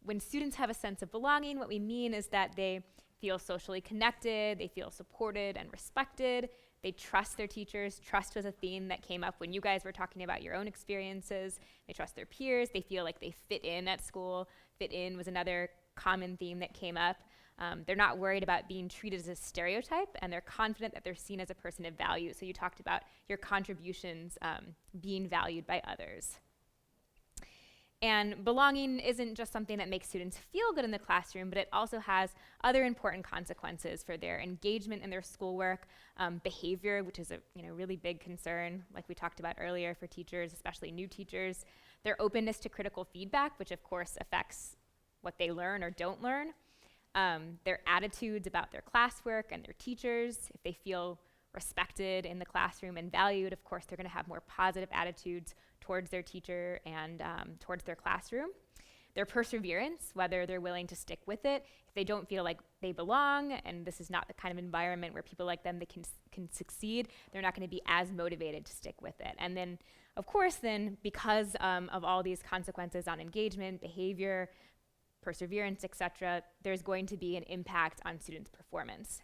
When students have a sense of belonging, what we mean is that they feel socially connected, they feel supported and respected, they trust their teachers. Trust was a theme that came up when you guys were talking about your own experiences. They trust their peers, they feel like they fit in at school. Fit in was another common theme that came up. They're not worried about being treated as a stereotype, and they're confident that they're seen as a person of value. So you talked about your contributions being valued by others. And belonging isn't just something that makes students feel good in the classroom, but it also has other important consequences for their engagement in their schoolwork, behavior, which is a really big concern, like we talked about earlier for teachers, especially new teachers, their openness to critical feedback, which of course affects what they learn or don't learn, their attitudes about their classwork and their teachers. If they feel respected in the classroom and valued, of course, they're going to have more positive attitudes towards their teacher and towards their classroom. Their perseverance, whether they're willing to stick with it. If they don't feel like they belong and this is not the kind of environment where people like them can succeed, they're not going to be as motivated to stick with it. And then, of course, because of all these consequences on engagement, behavior, perseverance, etc., there's going to be an impact on students' performance.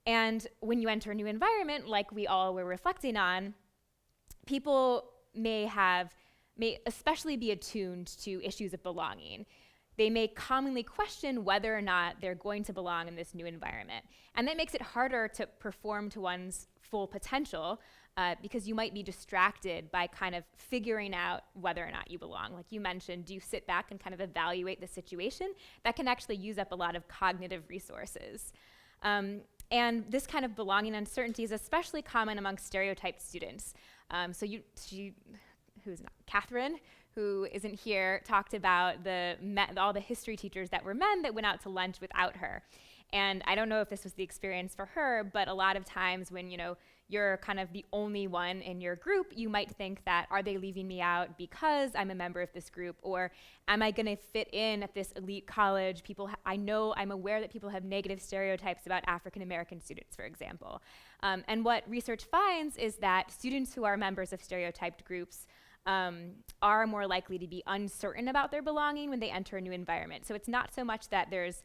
And when you enter a new environment, like we all were reflecting on, people may especially be attuned to issues of belonging. They may commonly question whether or not they're going to belong in this new environment. And that makes it harder to perform to one's full potential because you might be distracted by kind of figuring out whether or not you belong. Like you mentioned, do you sit back and kind of evaluate the situation? That can actually use up a lot of cognitive resources. And this kind of belonging uncertainty is especially common among stereotyped students. Catherine, who isn't here, talked about all the history teachers that were men that went out to lunch without her. And I don't know if this was the experience for her, but a lot of times when you're kind of the only one in your group, you might think that, are they leaving me out because I'm a member of this group, or am I going to fit in at this elite college? I'm aware that people have negative stereotypes about African American students, for example. And what research finds is that students who are members of stereotyped groups are more likely to be uncertain about their belonging when they enter a new environment. So it's not so much that there's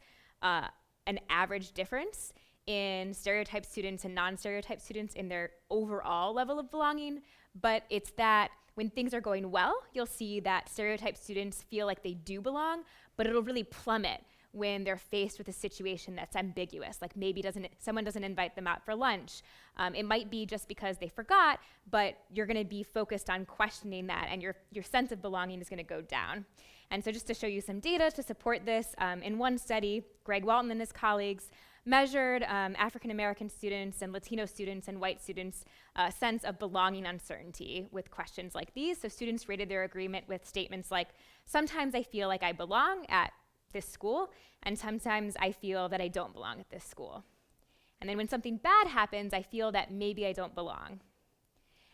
an average difference in stereotyped students and non-stereotyped students in their overall level of belonging, but it's that when things are going well, you'll see that stereotyped students feel like they do belong, but it'll really plummet when they're faced with a situation that's ambiguous, like maybe someone doesn't invite them out for lunch. It might be just because they forgot, but you're going to be focused on questioning that, and your sense of belonging is going to go down. And so just to show you some data to support this, in one study, Greg Walton and his colleagues measured African American students and Latino students and white students' sense of belonging uncertainty with questions like these. So students rated their agreement with statements like, sometimes I feel like I belong at this school, and sometimes I feel that I don't belong at this school. And then when something bad happens, I feel that maybe I don't belong.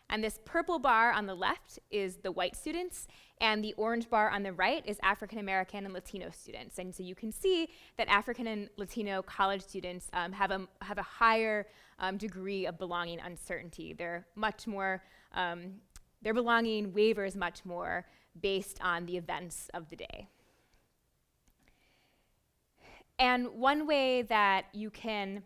And this purple bar on the left is the white students, and the orange bar on the right is African American and Latino students. And so you can see that African and Latino college students have a higher degree of belonging uncertainty. They're much more, their belonging wavers much more based on the events of the day. And one way that you can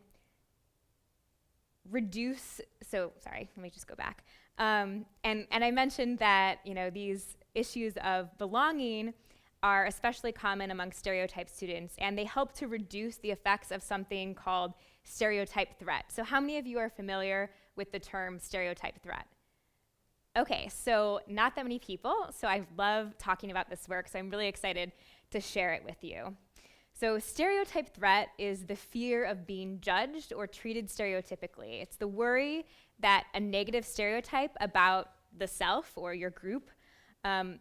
reduce, let me just go back. And I mentioned that these issues of belonging are especially common among stereotyped students, and they help to reduce the effects of something called stereotype threat. So how many of you are familiar with the term stereotype threat? Okay, so not that many people, so I love talking about this work, so I'm really excited to share it with you. So stereotype threat is the fear of being judged or treated stereotypically. It's the worry that a negative stereotype about the self or your group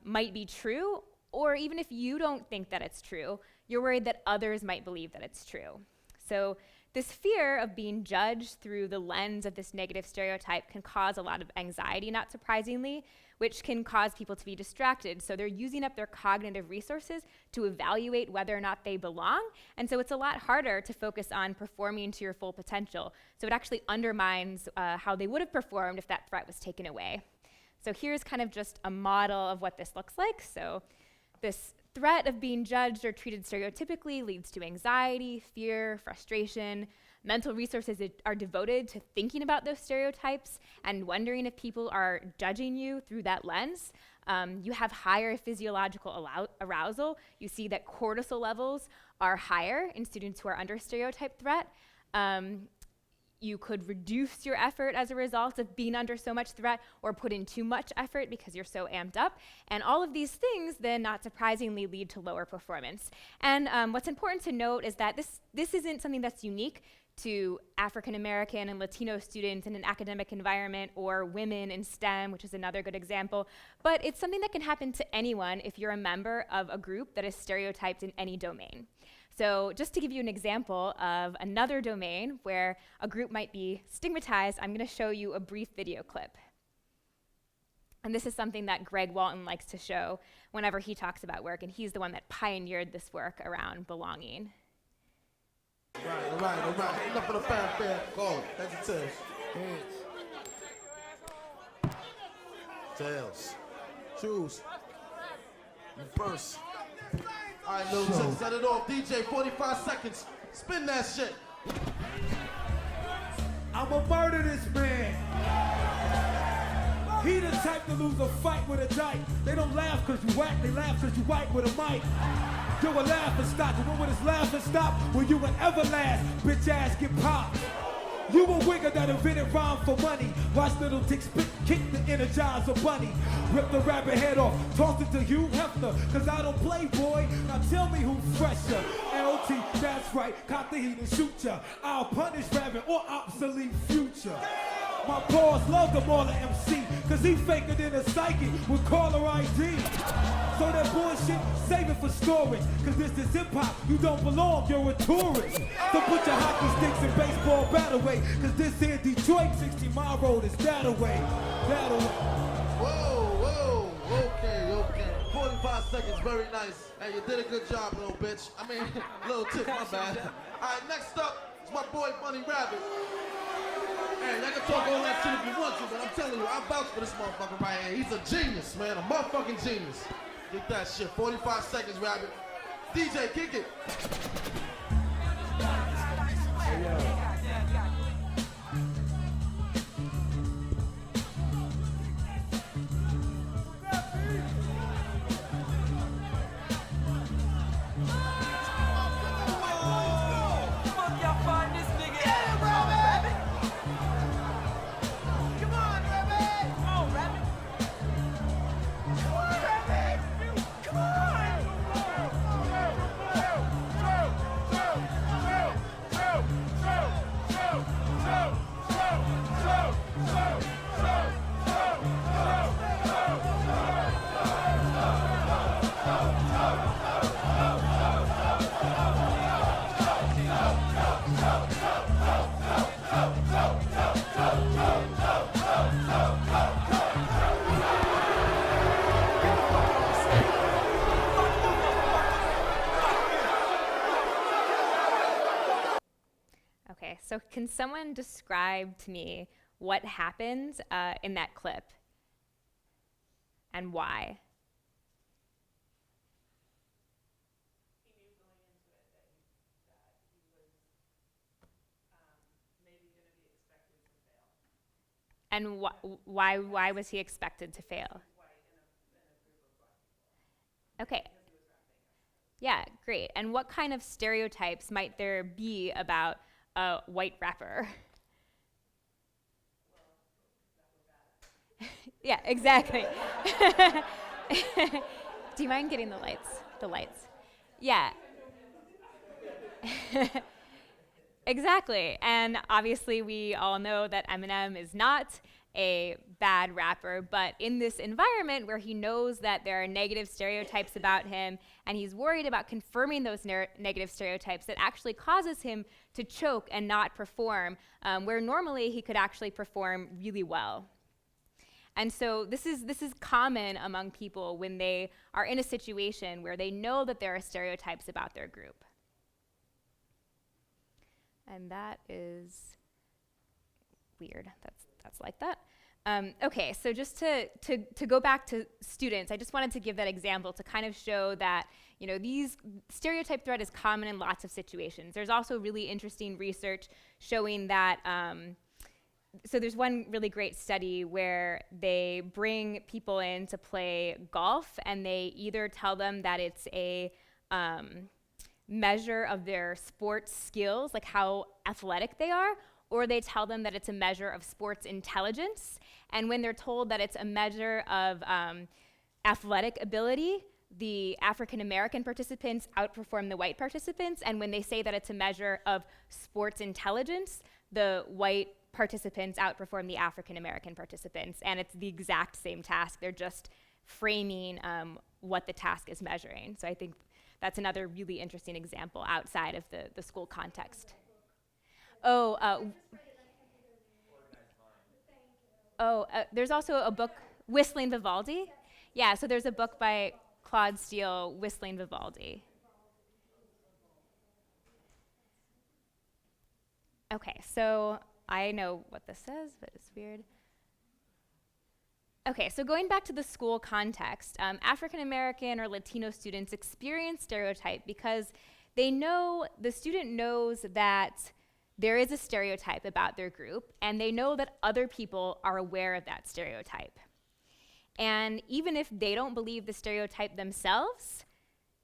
might be true, or even if you don't think that it's true, you're worried that others might believe that it's true. So this fear of being judged through the lens of this negative stereotype can cause a lot of anxiety, not surprisingly, which can cause people to be distracted. So they're using up their cognitive resources to evaluate whether or not they belong. And so it's a lot harder to focus on performing to your full potential. So it actually undermines how they would have performed if that threat was taken away. So here's kind of just a model of what this looks like. So this threat of being judged or treated stereotypically leads to anxiety, fear, frustration. Mental resources are devoted to thinking about those stereotypes and wondering if people are judging you through that lens. You have higher physiological arousal. You see that cortisol levels are higher in students who are under stereotype threat. You could reduce your effort as a result of being under so much threat, or put in too much effort because you're so amped up. And all of these things then, not surprisingly, lead to lower performance. And what's important to note is that this isn't something that's unique to African American and Latino students in an academic environment, or women in STEM, which is another good example. But it's something that can happen to anyone if you're a member of a group that is stereotyped in any domain. So just to give you an example of another domain where a group might be stigmatized, I'm going to show you a brief video clip. And this is something that Greg Walton likes to show whenever he talks about work, and he's the one that pioneered this work around belonging. All right. Enough of the fanfare. Call it. That's your tails. Tails. Choose. You first. All right, little chick, set it off. DJ, 45 seconds. Spin that shit. I'ma murder this man. He the type to lose a fight with a dyke. They don't laugh cause you whack, they laugh cause you white with a mic. You're a laughing stock, and when it's laughing stop, when you will ever last, bitch ass get popped. You a wigger that invented rhyme for money. Watch little tick spit, kick the Energizer bunny. Rip the rabbit head off, toss it to Hugh Hefner. Cause I don't play, boy. Now tell me who's fresher. LT, that's right, cop the heat and shoot ya. I'll punish rabbit or obsolete future. My paws love the Marla MC, cause he faker than a psychic with caller ID. So that bullshit, save it for storage. Cause this is hip hop, you don't belong, you're a tourist. So put your hockey sticks and baseball bat away. Cause this here Detroit 60 Mile Road is that away. That away. Whoa, okay. 45 seconds, very nice. Hey, you did a good job, little bitch. I mean, little tip, my bad. All right, next up is my boy Bunny Rabbit. Hey, y'all can talk all that shit if you want to, but I'm telling you, I vouch for this motherfucker right here. He's a genius, man, a motherfucking genius. Get that shit, 45 seconds, Rabbit. DJ, kick it. Hey, yo. Okay, so can someone describe to me what happened in that clip and why? He knew going into it that he was maybe going to be expected to fail. And why was he expected to fail? White in a group of black people. Okay. Because he was rapping. Yeah, great. And what kind of stereotypes might there be about a white rapper? Yeah, exactly. Do you mind getting the lights? The lights. Yeah. Exactly. And obviously we all know that Eminem is not a bad rapper, but in this environment where he knows that there are negative stereotypes about him and he's worried about confirming those negative stereotypes, that actually causes him to choke and not perform, where normally he could actually perform really well. And so this is common among people when they are in a situation where they know that there are stereotypes about their group. And that is weird. That's like that. Okay, so just to go back to students, I just wanted to give that example to kind of show that, you know, these stereotype threat is common in lots of situations. There's also really interesting research showing that, so there's one really great study where they bring people in to play golf, and they either tell them that it's a measure of their sports skills, like how athletic they are, or they tell them that it's a measure of sports intelligence. And when they're told that it's a measure of athletic ability, the African American participants outperform the white participants. And when they say that it's a measure of sports intelligence, the white participants outperform the African American participants. And it's the exact same task. They're just framing what the task is measuring. So I think that's another really interesting example outside of the school context. There's also a book, Whistling Vivaldi. Yeah, so there's a book by Claude Steele, Whistling Vivaldi. Okay, so I know what this says, but it's weird. Okay, so going back to the school context, African American or Latino students experience stereotype because they know, the student knows that there is a stereotype about their group, and they know that other people are aware of that stereotype. And even if they don't believe the stereotype themselves,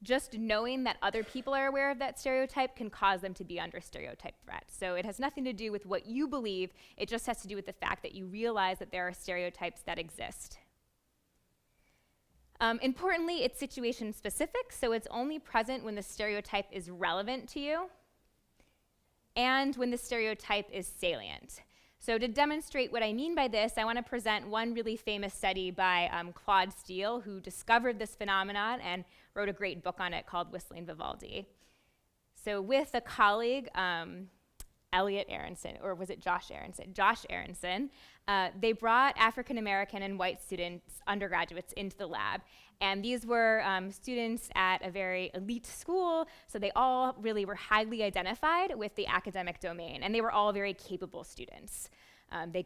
just knowing that other people are aware of that stereotype can cause them to be under stereotype threat. So it has nothing to do with what you believe, it just has to do with the fact that you realize that there are stereotypes that exist. Importantly, it's situation specific, so it's only present when the stereotype is relevant to you and when the stereotype is salient. So to demonstrate what I mean by this, I want to present one really famous study by Claude Steele, who discovered this phenomenon and wrote a great book on it called Whistling Vivaldi. So with a colleague, Elliot Aronson, or was it Josh Aronson? Josh Aronson, they brought African American and white students, undergraduates, into the lab. And these were students at a very elite school, so they all really were highly identified with the academic domain, and they were all very capable students. They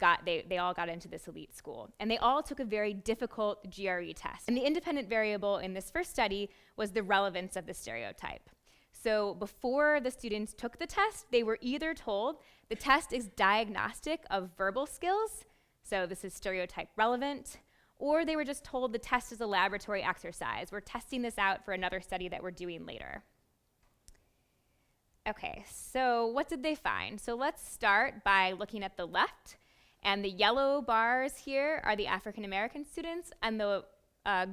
all got into this elite school. And they all took a very difficult GRE test. And the independent variable in this first study was the relevance of the stereotype. So before the students took the test, they were either told the test is diagnostic of verbal skills, so this is stereotype relevant, or they were just told the test is a laboratory exercise. We're testing this out for another study that we're doing later. Okay, so what did they find? So let's start by looking at the left, and the yellow bars here are the African American students, and the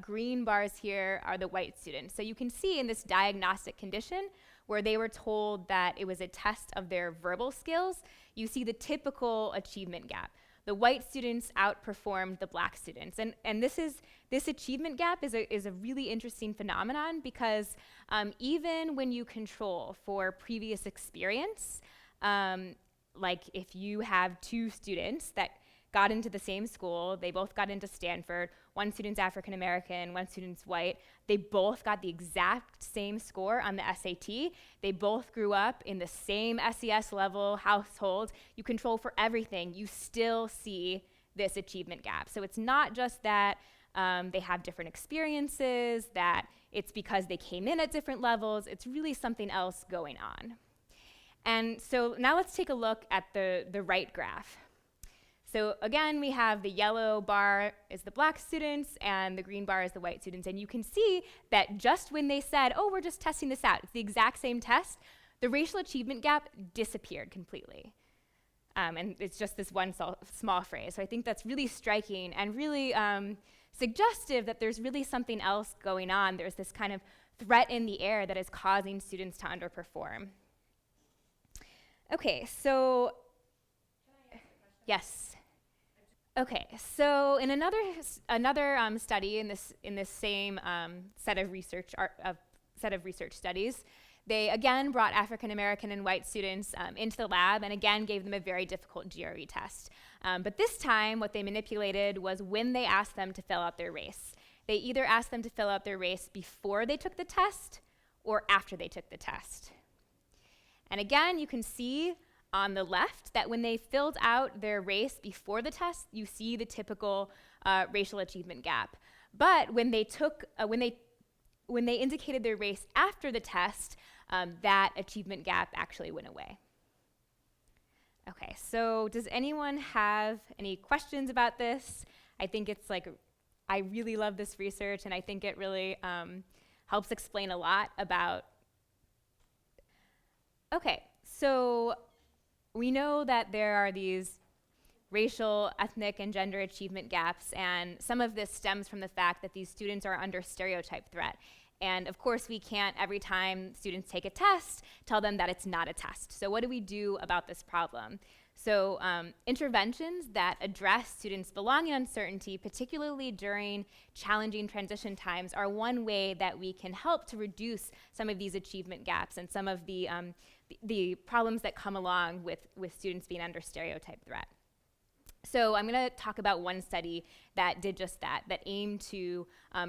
green bars here are the white students. So you can see in this diagnostic condition where they were told that it was a test of their verbal skills, you see the typical achievement gap. The white students outperformed the black students. And this achievement gap is a really interesting phenomenon because even when you control for previous experience, like if you have two students that got into the same school, they both got into Stanford, one student's African American, one student's white, they both got the exact same score on the SAT, they both grew up in the same SES level household, you control for everything, you still see this achievement gap. So it's not just that they have different experiences, that it's because they came in at different levels, it's really something else going on. And so now let's take a look at the right graph. So again, we have the yellow bar is the black students and the green bar is the white students. And you can see that just when they said, oh, we're just testing this out, it's the exact same test, the racial achievement gap disappeared completely. And it's just this one small phrase. So I think that's really striking and really suggestive that there's really something else going on. There's this kind of threat in the air that is causing students to underperform. Okay, so yes. Okay, so in another study in this same set of research studies, they again brought African American and white students into the lab and again gave them a very difficult GRE test. But this time, what they manipulated was when they asked them to fill out their race. They either asked them to fill out their race before they took the test or after they took the test. And again, you can see on the left that when they filled out their race before the test, you see the typical racial achievement gap. But when they indicated their race after the test, that achievement gap actually went away. Okay, so does anyone have any questions about this? I think it's like, I really love this research, and I think it really helps explain a lot about. Okay, so we know that there are these racial, ethnic, and gender achievement gaps, and some of this stems from the fact that these students are under stereotype threat. And of course, we can't, every time students take a test, tell them that it's not a test. So what do we do about this problem? So interventions that address students' belonging uncertainty, particularly during challenging transition times, are one way that we can help to reduce some of these achievement gaps and some of the problems that come along with students being under stereotype threat. So I'm going to talk about one study that did just that aimed to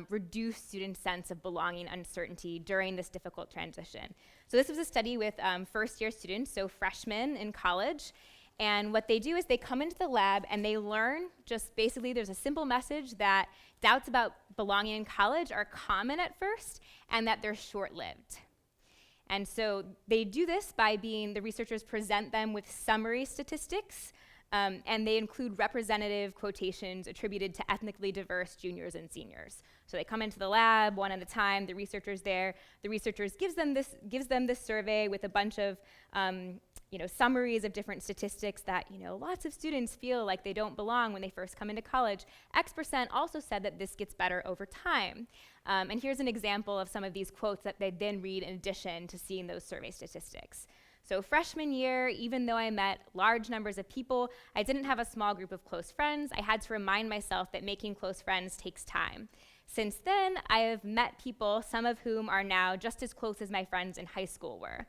reduce students' sense of belonging uncertainty during this difficult transition. So this was a study with first-year students, so freshmen in college. And what they do is they come into the lab and they learn just basically there's a simple message that doubts about belonging in college are common at first and that they're short-lived. And so they do this by the researchers present them with summary statistics, and they include representative quotations attributed to ethnically diverse juniors and seniors. So they come into the lab one at a time, the researchers gives them this survey with a bunch of summaries of different statistics that, lots of students feel like they don't belong when they first come into college. X% also said that this gets better over time. And here's an example of some of these quotes that they then read in addition to seeing those survey statistics. So freshman year, even though I met large numbers of people, I didn't have a small group of close friends. I had to remind myself that making close friends takes time. Since then, I have met people, some of whom are now just as close as my friends in high school were.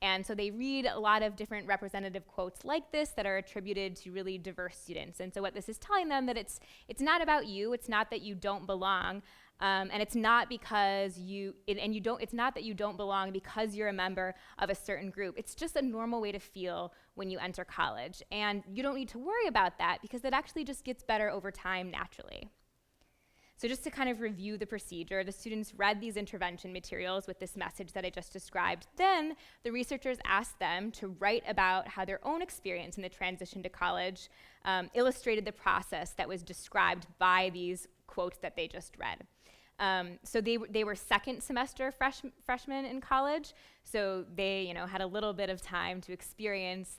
And so they read a lot of different representative quotes like this that are attributed to really diverse students. And so what this is telling them that it's not about you, it's not that you don't belong, and it's not because it's not that you don't belong because you're a member of a certain group. It's just a normal way to feel when you enter college. And you don't need to worry about that because it actually just gets better over time naturally. So just to kind of review the procedure, the students read these intervention materials with this message that I just described. Then the researchers asked them to write about how their own experience in the transition to college illustrated the process that was described by these quotes that they just read. So they were second semester freshmen in college, so they had a little bit of time to experience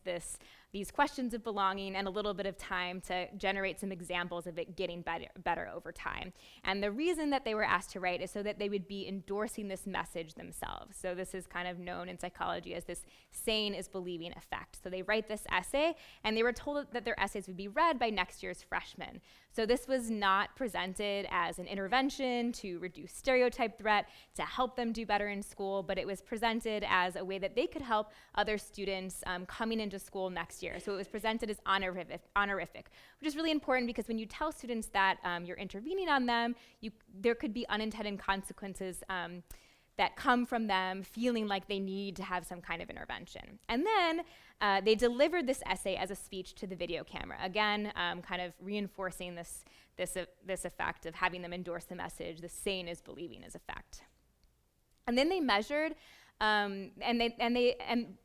these questions of belonging and a little bit of time to generate some examples of it getting better over time. And the reason that they were asked to write is so that they would be endorsing this message themselves. So this is kind of known in psychology as this saying is believing effect. So they write this essay, and they were told that their essays would be read by next year's freshmen. So this was not presented as an intervention to reduce stereotype threat, to help them do better in school, but it was presented as a way that they could help other students coming into school next year. So it was presented as honorific, which is really important because when you tell students that you're intervening on them, there could be unintended consequences that come from them feeling like they need to have some kind of intervention. And then they delivered this essay as a speech to the video camera, again, kind of reinforcing this effect of having them endorse the message, the saying is believing is effect. And then they measured, and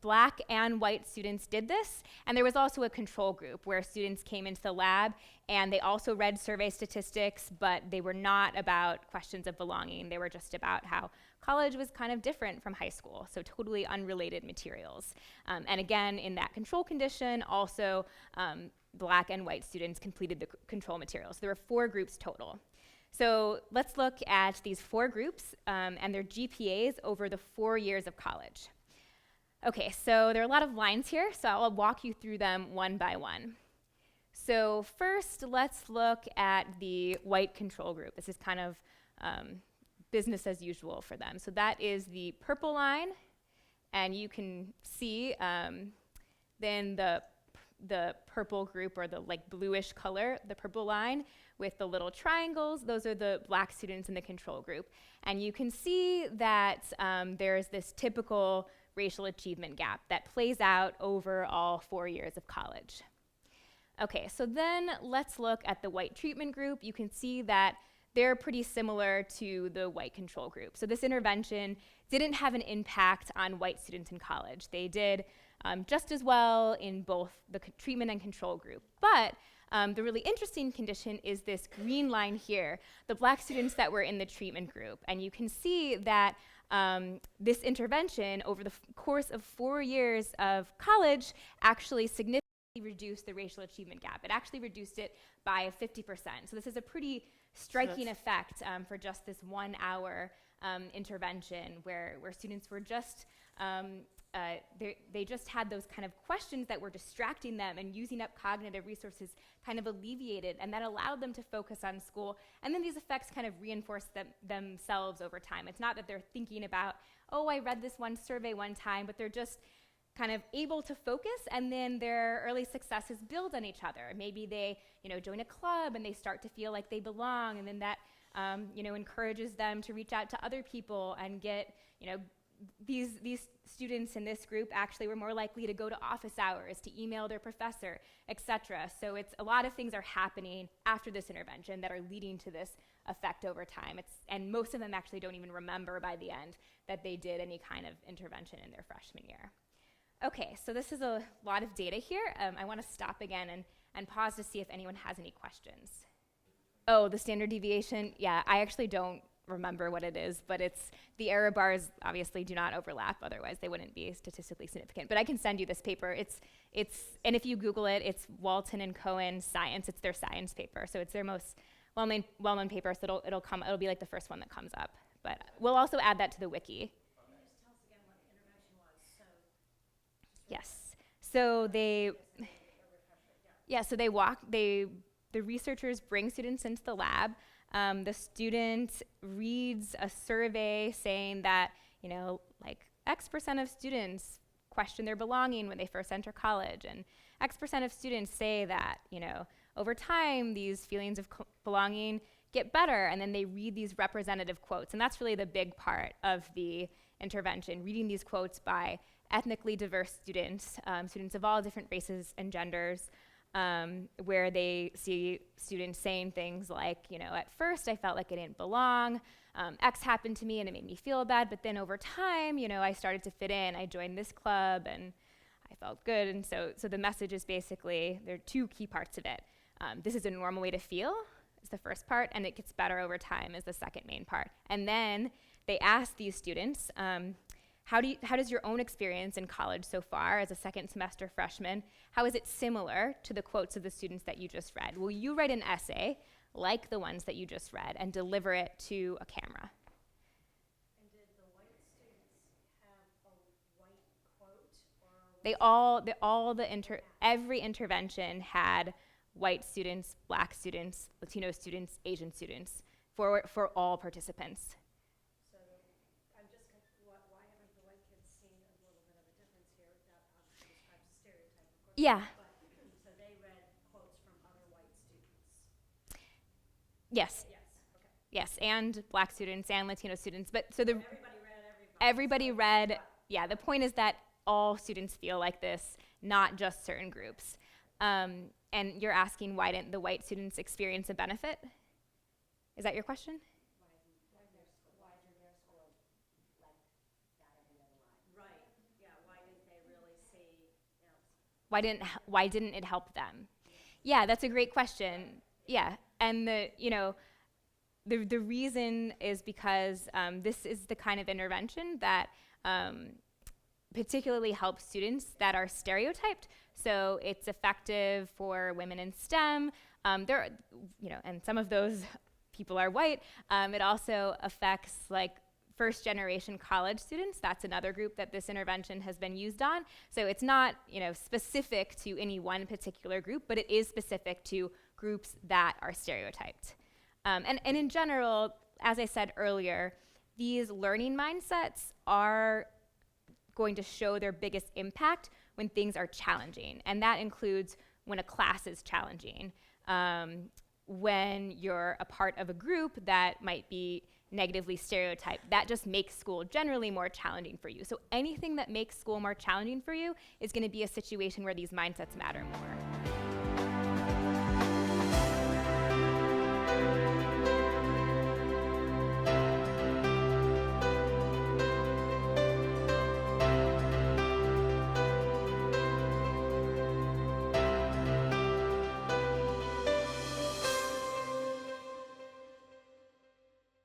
black and white students did this, and there was also a control group where students came into the lab and they also read survey statistics, but they were not about questions of belonging. They were just about how college was kind of different from high school, so totally unrelated materials. And again, in that control condition, also black and white students completed the control materials. So there were 4 groups total. So let's look at these 4 groups and their GPAs over the 4 years of college. Okay, so there are a lot of lines here, so I'll walk you through them one by one. So first, let's look at the white control group. This is kind of business as usual for them. So that is the purple line, and you can see then the purple group, or the like bluish color, the purple line with the little triangles, those are the black students in the control group. And you can see that there's this typical racial achievement gap that plays out over all 4 years of college. Okay, so then let's look at the white treatment group. You can see that they're pretty similar to the white control group. So this intervention didn't have an impact on white students in college. They did just as well in both the treatment and control group. But the really interesting condition is this green line here, the black students that were in the treatment group. And you can see that this intervention over the course of 4 years of college actually significantly reduced the racial achievement gap. It actually reduced it by 50%. So this is a pretty striking effect for just this 1 hour intervention where students were just, they just had those kind of questions that were distracting them, and using up cognitive resources kind of alleviated, and that allowed them to focus on school. And then these effects kind of reinforce themselves over time. It's not that they're thinking about, oh, I read this one survey one time, but they're just kind of able to focus, and then their early successes build on each other. Maybe they, join a club and they start to feel like they belong, and then that, encourages them to reach out to other people and get, these students in this group actually were more likely to go to office hours, to email their professor, etc. So it's a lot of things are happening after this intervention that are leading to this effect over time. And most of them actually don't even remember by the end that they did any kind of intervention in their freshman year. Okay, so this is a lot of data here. I want to stop again and pause to see if anyone has any questions. Oh, the standard deviation? Yeah, I actually don't remember what it is, but the error bars obviously do not overlap, otherwise they wouldn't be statistically significant. But I can send you this paper. And if you Google it, it's Walton and Cohen Science. It's their science paper, so it's their most well-known paper. So it'll be like the first one that comes up. But we'll also add that to the wiki. Yes. So the researchers bring students into the lab. The student reads a survey saying that, like X% of students question their belonging when they first enter college, and X% of students say that, over time these feelings of belonging get better, and then they read these representative quotes. And that's really the big part of the intervention, reading these quotes by ethnically diverse students, students of all different races and genders, where they see students saying things like, at first I felt like I didn't belong, X happened to me and it made me feel bad, but then over time, I started to fit in, I joined this club and I felt good. And so the message is basically, there are two key parts of it. This is a normal way to feel, is the first part, and it gets better over time is the second main part. And then they ask these students, how does your own experience in college so far as a second semester freshman, how is it similar to the quotes of the students that you just read? Will you write an essay like the ones that you just read and deliver it to a camera? And did the white students have a white quote? Or Every intervention had white students, black students, Latino students, Asian students for all participants. Yeah. So they read quotes from other white students. Yes. Yes. Okay. Yes, and black students and Latino students. But so Everybody read. Yeah, the point is that all students feel like this, not just certain groups. And you're asking, why didn't the white students experience a benefit? Is that your question? Why did their school like that every other line? Right. Yeah. Why didn't they really see? Why didn't it help them? Yeah, that's a great question. Yeah, and the reason is because this is the kind of intervention that particularly helps students that are stereotyped. So it's effective for women in STEM. And some of those people are white. It also affects like first generation college students. That's another group that this intervention has been used on. So it's not, specific to any one particular group, but it is specific to groups that are stereotyped. And in general, as I said earlier, these learning mindsets are going to show their biggest impact when things are challenging. And that includes when a class is challenging, when you're a part of a group that might be negatively stereotyped, that just makes school generally more challenging for you. So anything that makes school more challenging for you is going to be a situation where these mindsets matter more.